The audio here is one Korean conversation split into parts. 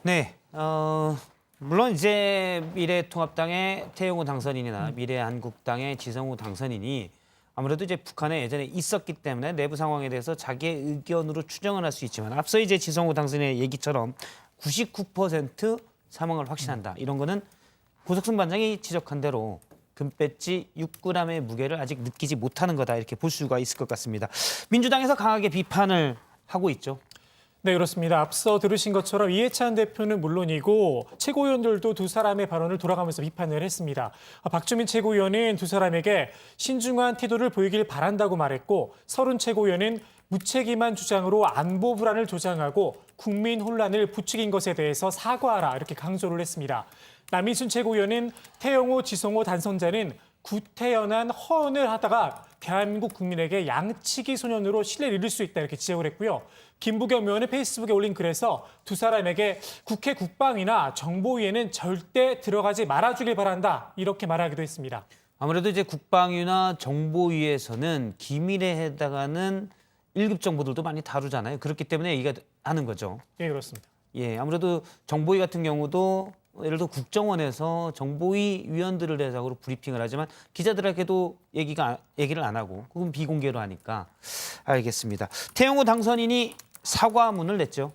네, 물론 이제 미래통합당의 태영호 당선인이나 미래한국당의 지성호 당선인이 아무래도 이제 북한에 예전에 있었기 때문에 내부 상황에 대해서 자기의 의견으로 추정을 할 수 있지만 앞서 이제 지성호 당선인의 얘기처럼 99% 사망을 확신한다. 이런 거는 고석승 반장이 지적한 대로 금배지 6g의 무게를 아직 느끼지 못하는 거다. 이렇게 볼 수가 있을 것 같습니다. 민주당에서 강하게 비판을 하고 있죠. 네, 그렇습니다. 앞서 들으신 것처럼 이해찬 대표는 물론이고 최고위원들도 두 사람의 발언을 돌아가면서 비판을 했습니다. 박주민 최고위원은 두 사람에게 신중한 태도를 보이길 바란다고 말했고, 서른 최고위원은 무책임한 주장으로 안보 불안을 조장하고 국민 혼란을 부추긴 것에 대해서 사과하라 이렇게 강조를 했습니다. 남인순 최고위원은 태영호, 지성호 당선자는 구태연한 허언을 하다가 대한민국 국민에게 양치기 소년으로 신뢰를 잃을 수 있다 이렇게 지적을 했고요. 김부겸 의원은 페이스북에 올린 글에서 두 사람에게 국회 국방이나 정보위에는 절대 들어가지 말아주길 바란다 이렇게 말하기도 했습니다. 아무래도 이제 국방위나 정보위에서는 기밀에 해당하는 1급 정보들도 많이 다루잖아요. 그렇기 때문에 얘기가 하는 거죠. 예, 그렇습니다. 예, 아무래도 정보위 같은 경우도 예를 들어 국정원에서 정보위 위원들을 대상으로 브리핑을 하지만 기자들에게도 얘기를 안 하고 그건 비공개로 하니까 알겠습니다. 태영호 당선인이 사과문을 냈죠.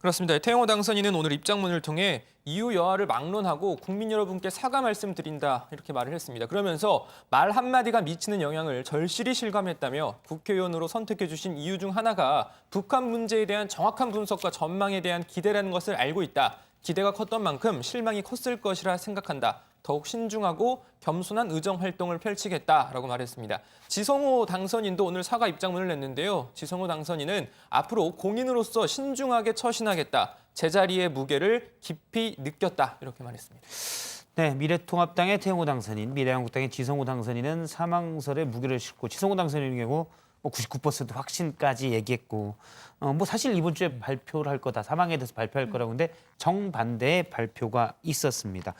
그렇습니다. 태영호 당선인은 오늘 입장문을 통해 이유 여하를 막론하고 국민 여러분께 사과 말씀드린다 이렇게 말을 했습니다. 그러면서 말 한마디가 미치는 영향을 절실히 실감했다며 국회의원으로 선택해 주신 이유 중 하나가 북한 문제에 대한 정확한 분석과 전망에 대한 기대라는 것을 알고 있다. 기대가 컸던 만큼 실망이 컸을 것이라 생각한다. 더욱 신중하고 겸손한 의정 활동을 펼치겠다라고 말했습니다. 지성호 당선인도 오늘 사과 입장문을 냈는데요. 지성호 당선인은 앞으로 공인으로서 신중하게 처신하겠다. 제자리의 무게를 깊이 느꼈다. 이렇게 말했습니다. 네, 미래통합당의 태영호 당선인, 미래한국당의 지성호 당선인은 사망설에 무게를 싣고 지성호 당선인의 경우 99% 확신까지 얘기했고 사실 이번 주에 발표를 할 거다. 사망에 대해서 발표할 거라고 근데 정반대의 발표가 있었습니다.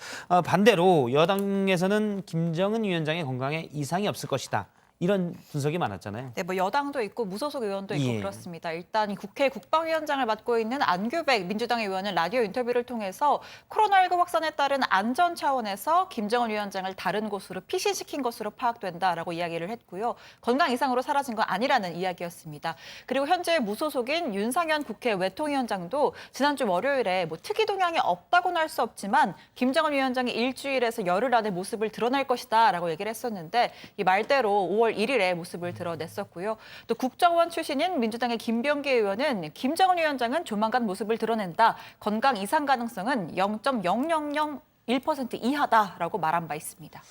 반대로 여당에서는 김정은 위원장의 건강에 이상이 없을 것이다. 이런 분석이 많았잖아요. 네, 여당도 있고 무소속 의원도 있고 예. 그렇습니다. 일단 이 국회 국방위원장을 맡고 있는 안규백 민주당 의원은 라디오 인터뷰를 통해서 코로나19 확산에 따른 안전 차원에서 김정은 위원장을 다른 곳으로 피신시킨 것으로 파악된다라고 이야기를 했고요. 건강 이상으로 사라진 건 아니라는 이야기였습니다. 그리고 현재 무소속인 윤상현 국회 외통위원장도 지난주 월요일에 특이 동향이 없다고는 할 수 없지만 김정은 위원장이 일주일에서 열흘 안에 모습을 드러낼 것이다라고 얘기를 했었는데 이 말대로 5월 1일에 모습을 드러냈었고요. 또 국정원 출신인 민주당의 김병기 의원은 김정은 위원장은 조만간 모습을 드러낸다. 건강 이상 가능성은 0.0001% 이하다라고 말한 바 있습니다.